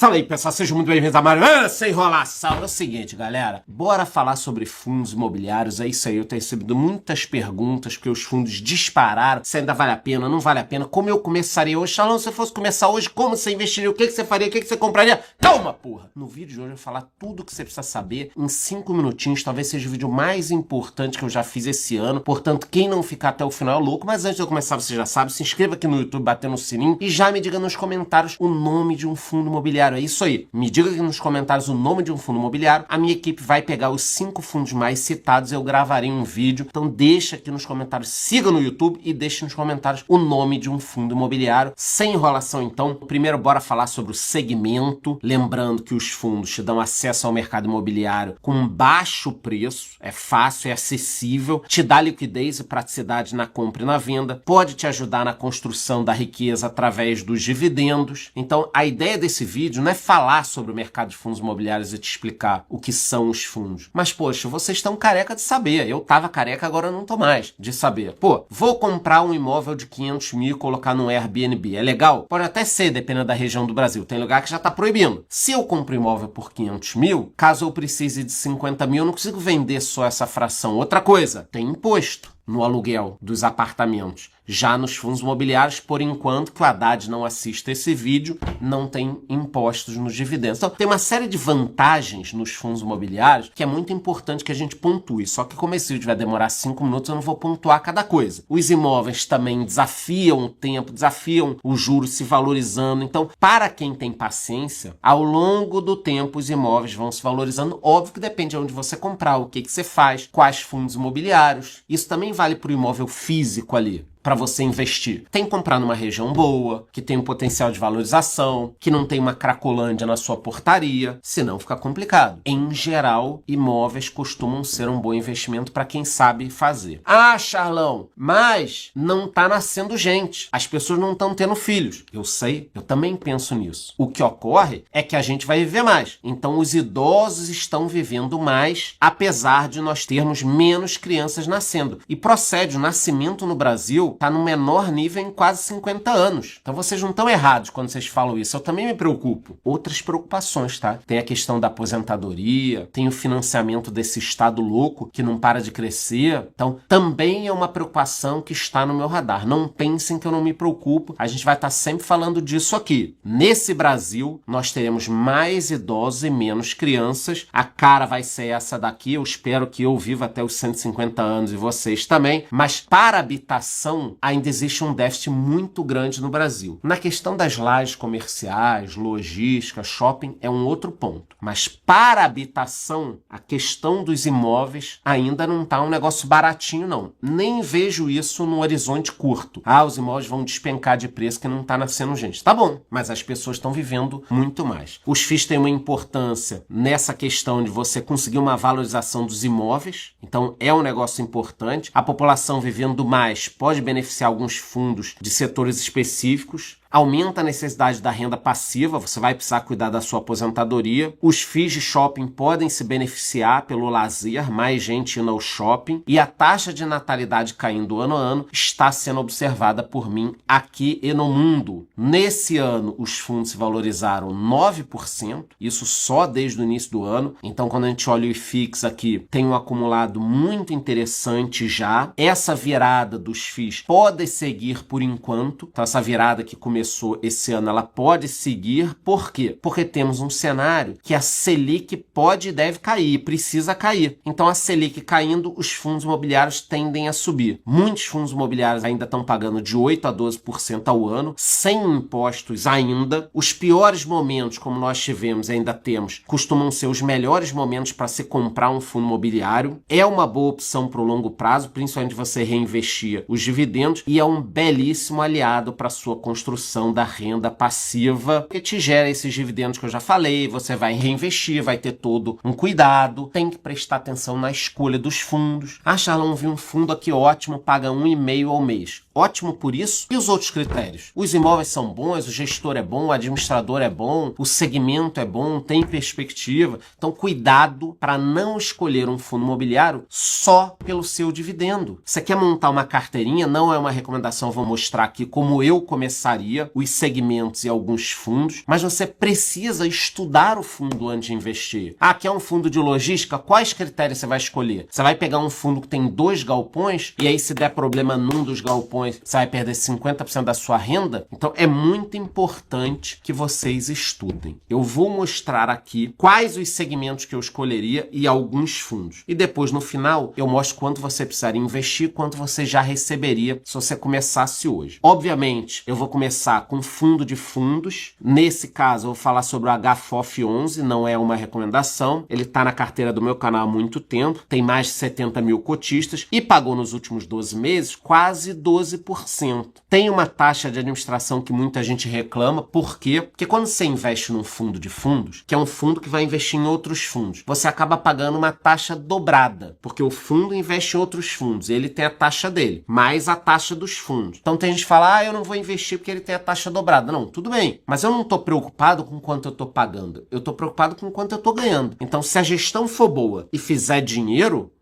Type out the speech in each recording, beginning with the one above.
Fala aí, pessoal, sejam muito bem-vindos a mais sem enrolação. É o seguinte, galera, bora falar sobre fundos imobiliários. É isso aí, eu tenho recebido muitas perguntas, porque os fundos dispararam, se ainda vale a pena, não vale a pena, como eu começaria hoje. Shalom, se você fosse começar hoje, como você investiria, o que você faria, o que você compraria? Calma, porra! No vídeo de hoje eu vou falar tudo o que você precisa saber em 5 minutinhos, talvez seja o vídeo mais importante que eu já fiz esse ano, portanto, quem não ficar até o final é louco, mas antes de eu começar, você já sabe, se inscreva aqui no YouTube, batendo no sininho, e já me diga nos comentários o nome de um fundo imobiliário. É isso aí. Me diga aqui nos comentários o nome de um fundo imobiliário. A minha equipe vai pegar os 5 fundos mais citados e eu gravarei um vídeo. Então deixa aqui nos comentários, siga no YouTube e deixe nos comentários o nome de um fundo imobiliário. Sem enrolação, então. Primeiro, bora falar sobre o segmento. Lembrando que os fundos te dão acesso ao mercado imobiliário com baixo preço. É fácil, é acessível. Te dá liquidez e praticidade na compra e na venda. Pode te ajudar na construção da riqueza através dos dividendos. Então, a ideia desse vídeo não é falar sobre o mercado de fundos imobiliários e te explicar o que são os fundos. Mas, poxa, vocês estão careca de saber. Eu tava careca, agora não tô mais de saber. Pô, vou comprar um imóvel de 500 mil e colocar no Airbnb. É legal? Pode até ser, dependendo da região do Brasil. Tem lugar que já tá proibindo. Se eu compro imóvel por 500 mil, caso eu precise de 50 mil, eu não consigo vender só essa fração. Outra coisa, tem imposto no aluguel dos apartamentos. Já nos fundos imobiliários, por enquanto, que o Haddad não assista esse vídeo, não tem impostos nos dividendos. Então, tem uma série de vantagens nos fundos imobiliários que é muito importante que a gente pontue. Só que como esse vídeo vai demorar 5 minutos, eu não vou pontuar cada coisa. Os imóveis também desafiam o tempo, desafiam o juro se valorizando. Então, para quem tem paciência, ao longo do tempo os imóveis vão se valorizando. Óbvio que depende de onde você comprar, o que você faz, quais fundos imobiliários. Isso também vale para o imóvel físico ali, para você investir. Tem que comprar numa região boa, que tem um potencial de valorização, que não tem uma cracolândia na sua portaria, senão fica complicado. Em geral, imóveis costumam ser um bom investimento para quem sabe fazer. Ah, Charlão, mas não tá nascendo gente. As pessoas não estão tendo filhos. Eu sei, eu também penso nisso. O que ocorre é que a gente vai viver mais. Então os idosos estão vivendo mais, apesar de nós termos menos crianças nascendo. E procede, o nascimento no Brasil está no menor nível em quase 50 anos. Então vocês não estão errados quando vocês falam isso. Eu também me preocupo. Outras preocupações, tá? Tem a questão da aposentadoria, tem o financiamento desse estado louco que não para de crescer. Então também é uma preocupação que está no meu radar. Não pensem que eu não me preocupo. A gente vai estar sempre falando disso aqui. Nesse Brasil, nós teremos mais idosos e menos crianças. A cara vai ser essa daqui. Eu espero que eu viva até os 150 anos e vocês também. Mas para habitação, ainda existe um déficit muito grande no Brasil. Na questão das lajes comerciais, logística, shopping, é um outro ponto. Mas para a habitação, a questão dos imóveis ainda não está um negócio baratinho, não. Nem vejo isso no horizonte curto. Ah, os imóveis vão despencar de preço que não está nascendo gente. Tá bom, mas as pessoas estão vivendo muito mais. Os FIIs têm uma importância nessa questão de você conseguir uma valorização dos imóveis. Então, é um negócio importante. A população vivendo mais pode beneficiar alguns fundos de setores específicos. Aumenta a necessidade da renda passiva, você vai precisar cuidar da sua aposentadoria. Os FIIs de shopping podem se beneficiar pelo lazer, mais gente indo ao shopping. E a taxa de natalidade caindo ano a ano está sendo observada por mim aqui e no mundo. Nesse ano, os fundos se valorizaram 9%, isso só desde o início do ano. Então, quando a gente olha o IFIX aqui, tem um acumulado muito interessante já. Essa virada dos FIIs pode seguir por enquanto. Então, essa virada que começou esse ano, ela pode seguir. Por quê? Porque temos um cenário que a Selic pode e deve cair, precisa cair. Então a Selic caindo, os fundos imobiliários tendem a subir. Muitos fundos imobiliários ainda estão pagando de 8% a 12% ao ano, sem impostos ainda. Os piores momentos, como nós tivemos e ainda temos, costumam ser os melhores momentos para se comprar um fundo imobiliário. É uma boa opção para o longo prazo, principalmente você reinvestir os dividendos, e é um belíssimo aliado para a sua construção da renda passiva, que te gera esses dividendos que eu já falei. Você vai reinvestir, vai ter todo um cuidado, tem que prestar atenção na escolha dos fundos. Ah, Charlão, vi um fundo aqui ótimo, paga 1,5% ao mês. Ótimo por isso. E os outros critérios? Os imóveis são bons, o gestor é bom, o administrador é bom, o segmento é bom, tem perspectiva. Então, cuidado para não escolher um fundo imobiliário só pelo seu dividendo. Você quer montar uma carteirinha? Não é uma recomendação, vou mostrar aqui como eu começaria. escolher os segmentos e alguns fundos, mas você precisa estudar o fundo antes de investir. Ah, quer um fundo de logística? Quais critérios você vai escolher? Você vai pegar um fundo que tem 2 galpões e aí se der problema num dos galpões, você vai perder 50% da sua renda? Então é muito importante que vocês estudem. Eu vou mostrar aqui quais os segmentos que eu escolheria e alguns fundos. E depois, no final, eu mostro quanto você precisaria investir, quanto você já receberia se você começasse hoje. Obviamente, eu vou começar com fundo de fundos. Nesse caso, eu vou falar sobre o HFOF 11, não é uma recomendação. Ele está na carteira do meu canal há muito tempo, tem mais de 70 mil cotistas e pagou nos últimos 12 meses quase 12%. Tem uma taxa de administração que muita gente reclama. Por quê? Porque quando você investe num fundo de fundos, que é um fundo que vai investir em outros fundos, você acaba pagando uma taxa dobrada, porque o fundo investe em outros fundos, ele tem a taxa dele, mais a taxa dos fundos. Então tem gente que fala, eu não vou investir porque ele tem a taxa dobrada. Não, tudo bem, mas eu não estou preocupado com quanto eu estou pagando, eu estou preocupado com quanto eu estou ganhando. Então se a gestão for boa e fizer dinheiro,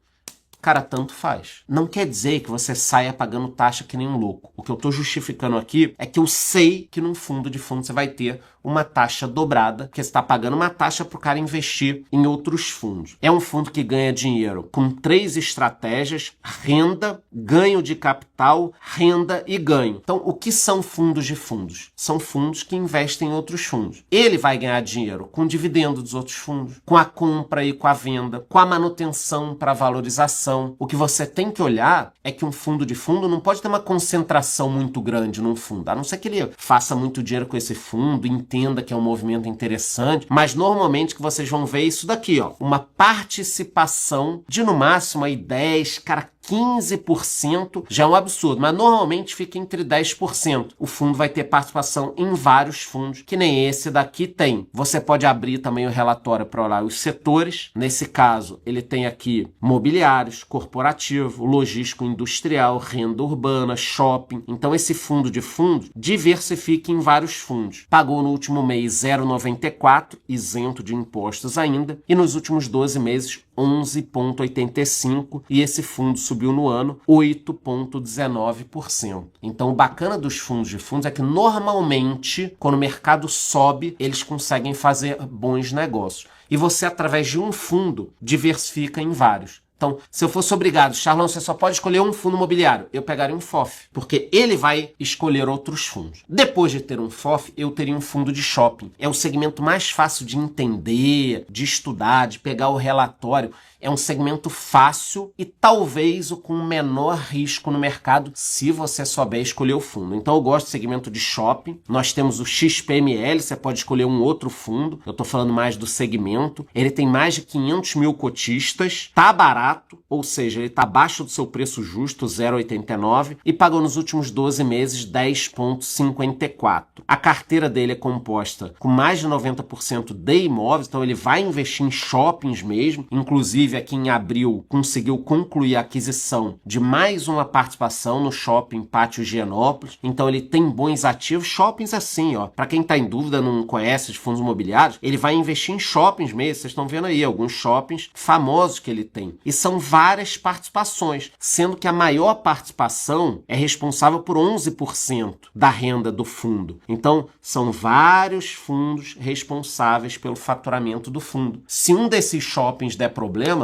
cara, tanto faz. Não quer dizer que você saia pagando taxa que nem um louco. O que eu estou justificando aqui é que eu sei que num fundo de fundo você vai ter uma taxa dobrada, porque você está pagando uma taxa para o cara investir em outros fundos. É um fundo que ganha dinheiro com 3 estratégias: renda, ganho de capital, renda e ganho. Então, o que são fundos de fundos? São fundos que investem em outros fundos. Ele vai ganhar dinheiro com o dividendo dos outros fundos, com a compra e com a venda, com a manutenção para valorização. O que você tem que olhar é que um fundo de fundo não pode ter uma concentração muito grande num fundo, a não ser que ele faça muito dinheiro com esse fundo, entenda que é um movimento interessante, mas normalmente que vocês vão ver isso daqui, ó, uma participação de no máximo aí 10, cara, 15% já é um absurdo, mas normalmente fica entre 10%. O fundo vai ter participação em vários fundos, que nem esse daqui tem. Você pode abrir também o relatório para olhar os setores. Nesse caso, ele tem aqui mobiliários, corporativo, logístico industrial, renda urbana, shopping. Então esse fundo de fundos diversifica em vários fundos. Pagou no último mês 0,94, isento de impostos ainda, e nos últimos 12 meses 11,85, e esse fundo subiu no ano 8,19%. Então o bacana dos fundos de fundos é que normalmente quando o mercado sobe, eles conseguem fazer bons negócios. E você, através de um fundo, diversifica em vários. Então, se eu fosse obrigado, Charlão, você só pode escolher um fundo imobiliário, eu pegaria um FOF, porque ele vai escolher outros fundos. Depois de ter um FOF, eu teria um fundo de shopping. É o segmento mais fácil de entender, de estudar, de pegar o relatório. É um segmento fácil e talvez o com menor risco no mercado, se você souber escolher o fundo. Então eu gosto do segmento de shopping. Nós temos o XPML, você pode escolher um outro fundo. Eu estou falando mais do segmento. Ele tem mais de 500 mil cotistas, tá barato, ou seja, ele está abaixo do seu preço justo, 0,89, e pagou nos últimos 12 meses 10,54. A carteira dele é composta com mais de 90% de imóveis, então ele vai investir em shoppings mesmo, inclusive aqui em abril conseguiu concluir a aquisição de mais uma participação no shopping Pátio Higienópolis, então ele tem bons ativos. Shoppings assim, ó, para quem está em dúvida, não conhece de fundos imobiliários, ele vai investir em shoppings mesmo. Vocês estão vendo aí alguns shoppings famosos que ele tem, e são várias participações, sendo que a maior participação é responsável por 11% da renda do fundo. Então são vários fundos responsáveis pelo faturamento do fundo. Se um desses shoppings der problema,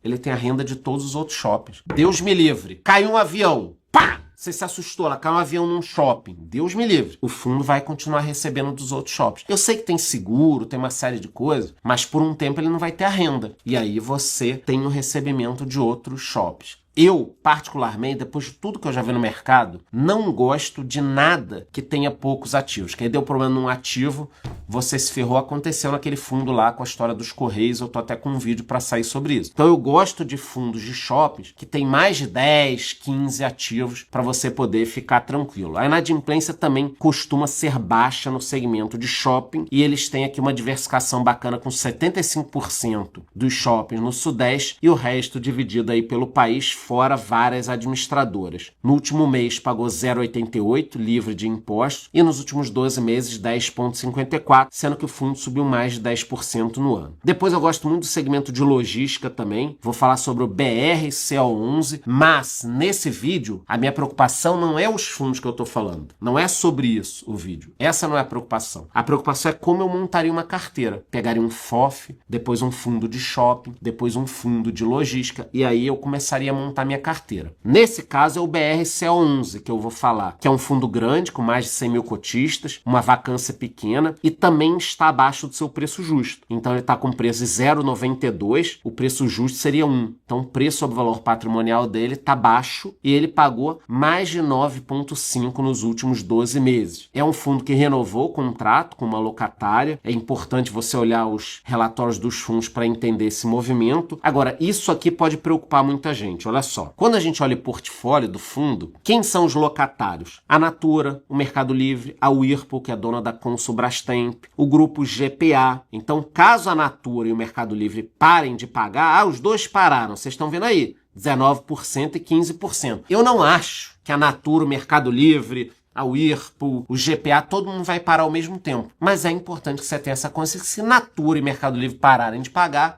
ele tem a renda de todos os outros shoppings. Deus me livre. Caiu um avião. Pá! Você se assustou, lá caiu um avião num shopping. Deus me livre. O fundo vai continuar recebendo dos outros shoppings. Eu sei que tem seguro, tem uma série de coisas, mas por um tempo ele não vai ter a renda. E aí você tem o recebimento de outros shoppings. Eu, particularmente, depois de tudo que eu já vi no mercado, não gosto de nada que tenha poucos ativos. Que aí deu problema num ativo, você se ferrou, aconteceu naquele fundo lá com a história dos Correios, eu tô até com um vídeo para sair sobre isso. Então eu gosto de fundos de shoppings que tem mais de 10, 15 ativos para você poder ficar tranquilo. A inadimplência também costuma ser baixa no segmento de shopping, e eles têm aqui uma diversificação bacana com 75% dos shoppings no Sudeste e o resto dividido aí pelo país fora várias administradoras. No último mês pagou 0,88, livre de impostos, e nos últimos 12 meses 10,54, sendo que o fundo subiu mais de 10% no ano. Depois eu gosto muito do segmento de logística também, vou falar sobre o BRCO11, mas nesse vídeo a minha preocupação não é os fundos que eu estou falando, não é sobre isso o vídeo, essa não é a preocupação. A preocupação é como eu montaria uma carteira, pegaria um FOF, depois um fundo de shopping, depois um fundo de logística, e aí eu começaria a montar minha carteira. Nesse caso é o BRCO11 que eu vou falar, que é um fundo grande, com mais de 100 mil cotistas, uma vacância pequena, e também está abaixo do seu preço justo. Então ele está com preço de 0,92, o preço justo seria 1. Então o preço sobre o valor patrimonial dele está baixo, e ele pagou mais de 9,5 nos últimos 12 meses. É um fundo que renovou o contrato com uma locatária, é importante você olhar os relatórios dos fundos para entender esse movimento. Agora, isso aqui pode preocupar muita gente, olha só. Quando a gente olha o portfólio do fundo, quem são os locatários? A Natura, o Mercado Livre, a Whirlpool, que é dona da Consul Brastemp, o grupo GPA. Então, caso a Natura e o Mercado Livre parem de pagar, os dois pararam, vocês estão vendo aí, 19% e 15%. Eu não acho que a Natura, o Mercado Livre, a Whirlpool, o GPA, todo mundo vai parar ao mesmo tempo. Mas é importante que você tenha essa consciência. Se Natura e Mercado Livre pararem de pagar,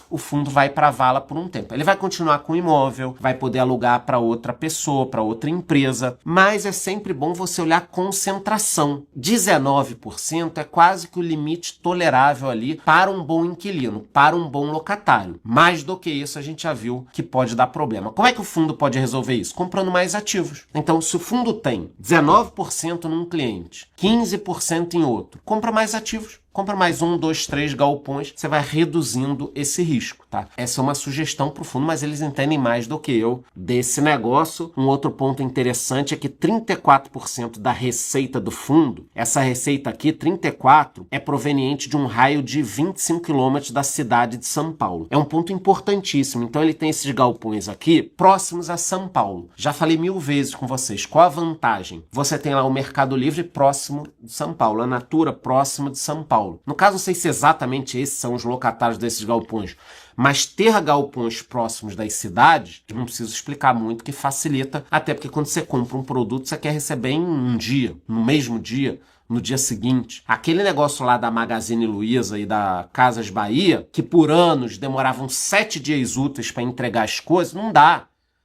o fundo vai para a vala por um tempo. Ele vai continuar com o imóvel, vai poder alugar para outra pessoa, para outra empresa, mas é sempre bom você olhar a concentração. 19% é quase que o limite tolerável ali para um bom inquilino, para um bom locatário. Mais do que isso, a gente já viu que pode dar problema. Como é que o fundo pode resolver isso? Comprando mais ativos. Então, se o fundo tem 19% num cliente, 15% em outro, compra mais ativos. Compra mais 1, 2, 3 galpões, você vai reduzindo esse risco, tá? Essa é uma sugestão para o fundo, mas eles entendem mais do que eu desse negócio. Um outro ponto interessante é que 34% da receita do fundo, essa receita aqui, 34%, é proveniente de um raio de 25 quilômetros da cidade de São Paulo. É um ponto importantíssimo. Então ele tem esses galpões aqui próximos a São Paulo. Já falei 1000 vezes com vocês. Qual a vantagem? Você tem lá o Mercado Livre próximo de São Paulo, a Natura próximo de São Paulo. No caso, não sei se exatamente esses são os locatários desses galpões, mas ter galpões próximos das cidades, não preciso explicar muito, que facilita, até porque quando você compra um produto, você quer receber em um dia, no mesmo dia, no dia seguinte. Aquele negócio lá da Magazine Luiza e da Casas Bahia, que por anos demoravam 7 dias úteis para entregar as coisas, não dá.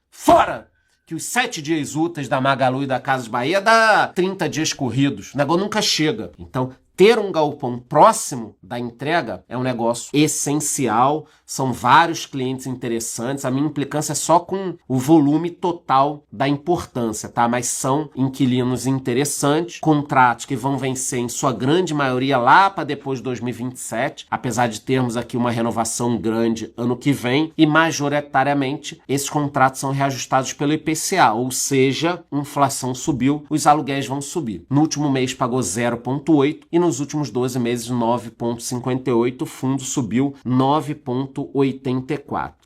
Fora! Que os 7 dias úteis da Magalu e da Casas Bahia dá 30 dias corridos. O negócio nunca chega. Então, ter um galpão próximo da entrega é um negócio essencial. São vários clientes interessantes. A minha implicância é só com o volume total da importância, tá? Mas são inquilinos interessantes, contratos que vão vencer em sua grande maioria lá para depois de 2027, apesar de termos aqui uma renovação grande ano que vem, e majoritariamente esses contratos são reajustados pelo IPCA, ou seja, a inflação subiu, os aluguéis vão subir. No último mês pagou 0,8 e nos últimos 12 meses 9,58, o fundo subiu 9,84.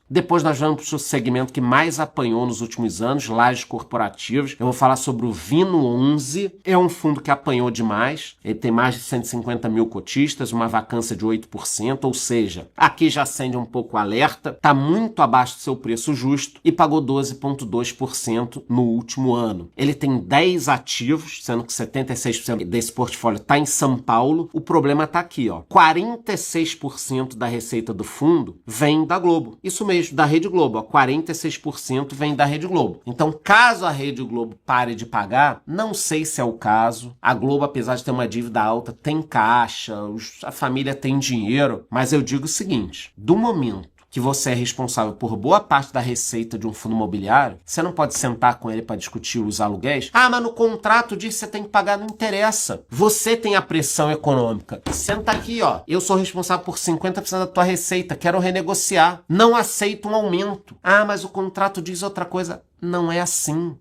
Depois nós vamos para o segmento que mais apanhou nos últimos anos, lajes corporativas. Eu vou falar sobre o Vino 11. É um fundo que apanhou demais. Ele tem mais de 150 mil cotistas, uma vacância de 8%, ou seja, aqui já acende um pouco o alerta. Está muito abaixo do seu preço justo e pagou 12,2% no último ano. Ele tem 10 ativos, sendo que 76% desse portfólio está em São Paulo. O problema está aqui, ó. 46% da receita do fundo vem da Globo. Isso mesmo, da Rede Globo, ó, 46% vem da Rede Globo. Então, caso a Rede Globo pare de pagar, não sei se é o caso. A Globo, apesar de ter uma dívida alta, tem caixa, a família tem dinheiro, mas eu digo o seguinte, do momento que você é responsável por boa parte da receita de um fundo imobiliário, você não pode sentar com ele para discutir os aluguéis. Ah, mas no contrato diz que você tem que pagar, não interessa. Você tem a pressão econômica. Senta aqui, ó. Eu sou responsável por 50% da tua receita, quero renegociar. Não aceito um aumento. Ah, mas o contrato diz outra coisa. Não é assim.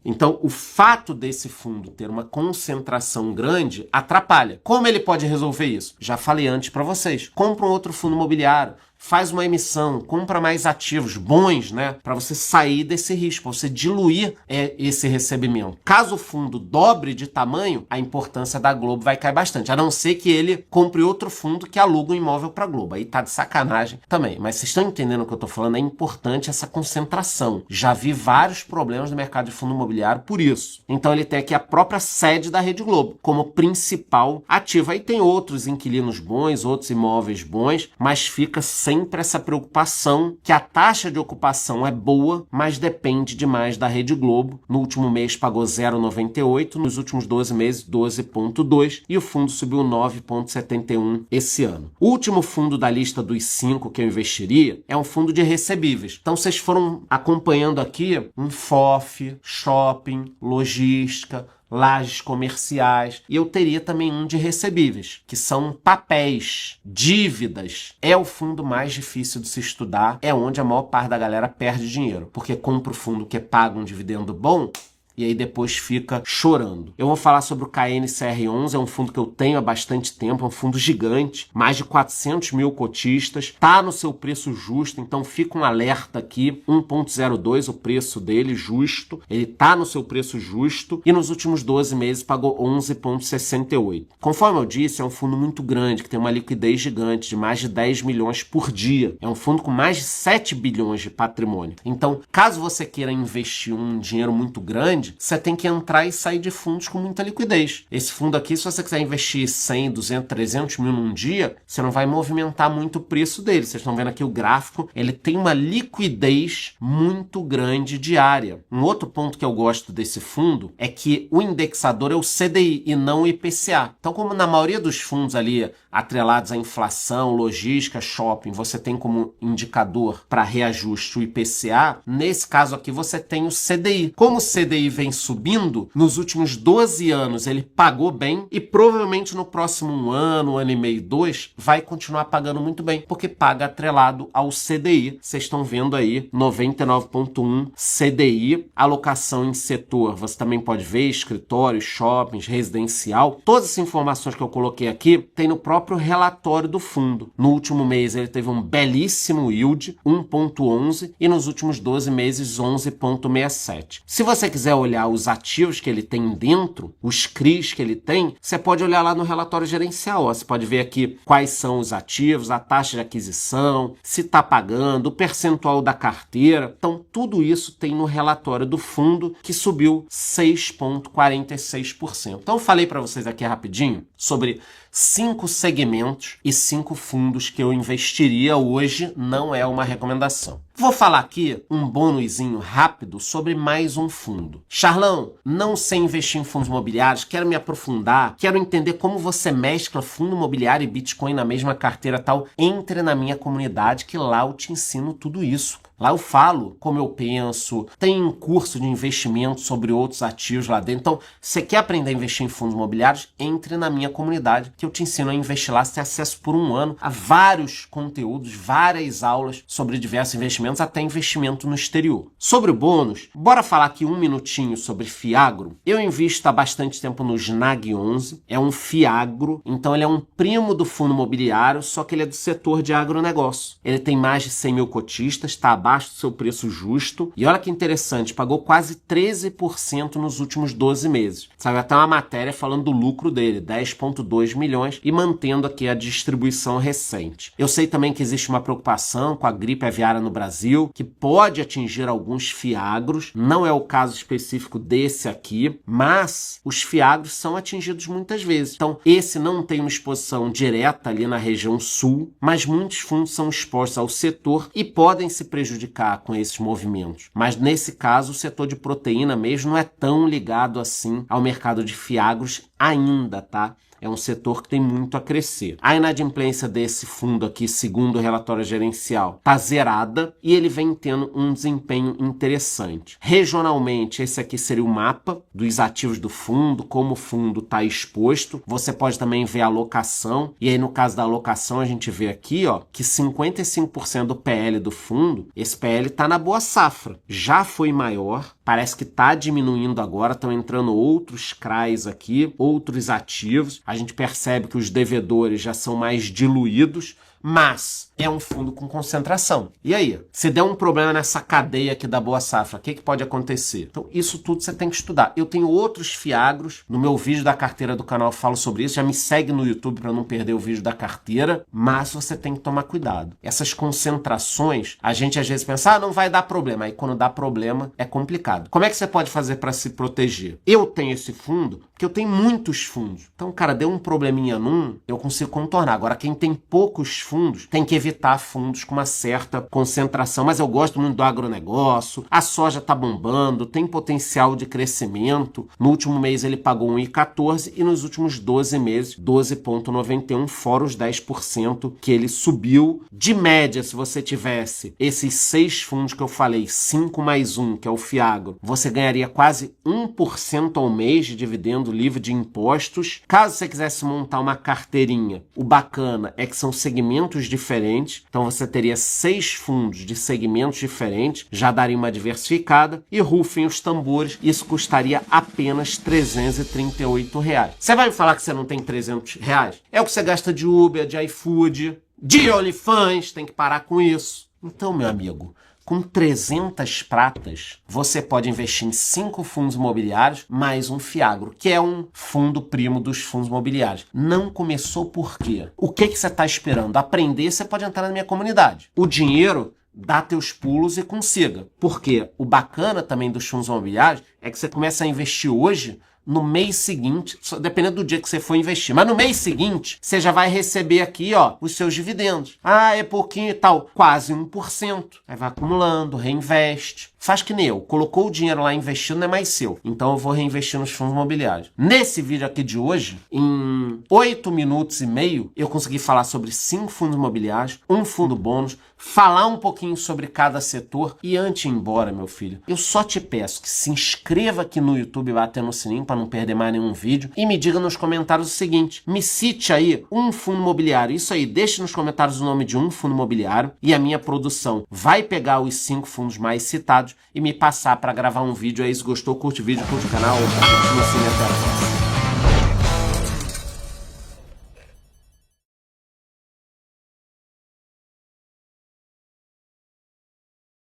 Então, o fato desse fundo ter uma concentração grande atrapalha. Como ele pode resolver isso? Já falei antes para vocês. Compra um outro fundo imobiliário, faz uma emissão, compra mais ativos bons, né? Para você sair desse risco, para você diluir esse recebimento. Caso o fundo dobre de tamanho, a importância da Globo vai cair bastante, a não ser que ele compre outro fundo que aluga o imóvel para a Globo. Aí tá de sacanagem também. Mas vocês estão entendendo o que eu tô falando? É importante essa concentração. Já vi vários problemas no mercado de fundo imobiliário por isso. Então ele tem aqui a própria sede da Rede Globo como principal ativo. Aí tem outros inquilinos bons, outros imóveis bons, mas fica sempre essa preocupação que a taxa de ocupação é boa, mas depende demais da Rede Globo. No último mês pagou 0,98, nos últimos 12 meses 12,2 e o fundo subiu 9,71 esse ano. O último fundo da lista dos 5 que eu investiria é um fundo de recebíveis. Então vocês foram acompanhando aqui um FOF, shopping, logística, lajes comerciais, e eu teria também um de recebíveis, que são papéis, dívidas. É o fundo mais difícil de se estudar, é onde a maior parte da galera perde dinheiro, porque compra o fundo que paga um dividendo bom, e aí depois fica chorando. Eu vou falar sobre o KNCR11, é um fundo que eu tenho há bastante tempo, é um fundo gigante, mais de 400 mil cotistas, tá no seu preço justo, então fica um alerta aqui, 1,02 o preço dele, justo, ele tá no seu preço justo, e nos últimos 12 meses pagou 11,68. Conforme eu disse, é um fundo muito grande, que tem uma liquidez gigante, de mais de 10 milhões por dia. É um fundo com mais de 7 bilhões de patrimônio. Então, caso você queira investir um dinheiro muito grande, você tem que entrar e sair de fundos com muita liquidez. Esse fundo aqui, se você quiser investir 100, 200, 300 mil num dia, você não vai movimentar muito o preço dele. Vocês estão vendo aqui o gráfico, ele tem uma liquidez muito grande diária. Um outro ponto que eu gosto desse fundo é que o indexador é o CDI e não o IPCA. Então, como na maioria dos fundos ali atrelados à inflação, logística, shopping, você tem como indicador para reajuste o IPCA, nesse caso aqui você tem o CDI. Como o CDI vem subindo, nos últimos 12 anos ele pagou bem e provavelmente no próximo ano e meio, 2, vai continuar pagando muito bem, porque paga atrelado ao CDI. Vocês estão vendo aí 99,1 CDI, alocação em setor, você também pode ver escritórios, shoppings, residencial. Todas as informações que eu coloquei aqui tem no próprio relatório do fundo. No último mês ele teve um belíssimo yield, 1,11, e nos últimos 12 meses 11,67. Se você quiser olhar os ativos que ele tem dentro, os CRIs que ele tem, você pode olhar lá no relatório gerencial. Ó. Você pode ver aqui quais são os ativos, a taxa de aquisição, se está pagando, o percentual da carteira. Então, tudo isso tem no relatório do fundo, que subiu 6,46%. Então, eu falei para vocês aqui rapidinho sobre 5 segmentos e 5 fundos que eu investiria hoje, não é uma recomendação. Vou falar aqui um bônusinho rápido sobre mais um fundo. Charlão, não sei investir em fundos imobiliários, quero me aprofundar, quero entender como você mescla fundo imobiliário e Bitcoin na mesma carteira tal. Entre na minha comunidade que lá eu te ensino tudo isso. Lá eu falo como eu penso, tem curso de investimento sobre outros ativos lá dentro. Então, você quer aprender a investir em fundos imobiliários? Entre na minha comunidade que eu te ensino a investir lá. Você tem acesso por um ano a vários conteúdos, várias aulas sobre diversos investimentos, até investimento no exterior. Sobre o bônus, bora falar aqui um minutinho sobre Fiagro. Eu invisto há bastante tempo no SNAG 11, é um Fiagro, então ele é um primo do fundo imobiliário, só que ele é do setor de agronegócio. Ele tem mais de 100 mil cotistas, está abaixo do seu preço justo, e olha que interessante, pagou quase 13% nos últimos 12 meses. Saiu até uma matéria falando do lucro dele, 10,2 milhões, e mantendo aqui a distribuição recente. Eu sei também que existe uma preocupação com a gripe aviária no Brasil, que pode atingir alguns fiagros, não é o caso específico desse aqui, mas os fiagros são atingidos muitas vezes. Então, esse não tem uma exposição direta ali na região sul, mas muitos fundos são expostos ao setor e podem se prejudicar com esses movimentos. Mas nesse caso, o setor de proteína mesmo não é tão ligado assim ao mercado de fiagros ainda, tá? É um setor que tem muito a crescer. A inadimplência desse fundo aqui, segundo o relatório gerencial, está zerada e ele vem tendo um desempenho interessante. Regionalmente, esse aqui seria o mapa dos ativos do fundo, como o fundo está exposto. Você pode também ver a alocação. E aí, no caso da alocação, a gente vê aqui ó, que 55% do PL do fundo, esse PL está na boa safra. Já foi maior, parece que está diminuindo agora, estão entrando outros CRAs aqui, outros ativos. A gente percebe que os devedores já são mais diluídos, mas é um fundo com concentração. E aí? Se der um problema nessa cadeia aqui da Boa Safra, o que pode acontecer? Então, isso tudo você tem que estudar. Eu tenho outros fiagros. No meu vídeo da carteira do canal eu falo sobre isso. Já me segue no YouTube para não perder o vídeo da carteira. Mas você tem que tomar cuidado. Essas concentrações, a gente às vezes pensa, não vai dar problema. Aí quando dá problema, é complicado. Como é que você pode fazer para se proteger? Eu tenho esse fundo porque eu tenho muitos fundos. Então, cara, deu um probleminha num, eu consigo contornar. Agora, quem tem poucos fundos, tem que evitar fundos com uma certa concentração. Mas eu gosto muito do agronegócio, a soja tá bombando, tem potencial de crescimento. No último mês ele pagou 1,14 e nos últimos 12 meses, 12,91, fora os 10% que ele subiu. De média, se você tivesse esses 6 fundos que eu falei, 5 mais 1, que é o Fiagro, você ganharia quase 1% ao mês de dividendo livre de impostos. Caso você quisesse montar uma carteirinha, o bacana é que são segmentos diferentes, então você teria 6 fundos de segmentos diferentes, já daria uma diversificada, e rufem os tambores, isso custaria apenas R$338. Você vai me falar que você não tem R$300? É o que você gasta de Uber, de iFood, de OnlyFans, tem que parar com isso. Então, meu amigo, com 300 pratas, você pode investir em 5 fundos imobiliários mais um Fiagro, que é um fundo primo dos fundos imobiliários. Não começou por quê? O que você está esperando? Aprender, você pode entrar na minha comunidade. O dinheiro, dá teus pulos e consiga. Porque o bacana também dos fundos imobiliários é que você começa a investir hoje, no mês seguinte, dependendo do dia que você for investir, mas no mês seguinte, você já vai receber aqui, ó, os seus dividendos. É pouquinho e tal, quase 1%. Aí vai acumulando, reinveste. Faz que nem eu, colocou o dinheiro lá investindo, não é mais seu. Então eu vou reinvestir nos fundos imobiliários. Nesse vídeo aqui de hoje, em 8 minutos e meio, eu consegui falar sobre 5 fundos imobiliários, um fundo bônus, falar um pouquinho sobre cada setor. E antes de ir embora, meu filho, eu só te peço que se inscreva aqui no YouTube, batendo no sininho para não perder mais nenhum vídeo, e me diga nos comentários o seguinte, me cite aí um fundo imobiliário. Isso aí, deixe nos comentários o nome de um fundo imobiliário e a minha produção vai pegar os 5 fundos mais citados e me passar para gravar um vídeo aí. Se gostou, curte o vídeo, curte o canal, continua assim até a próxima.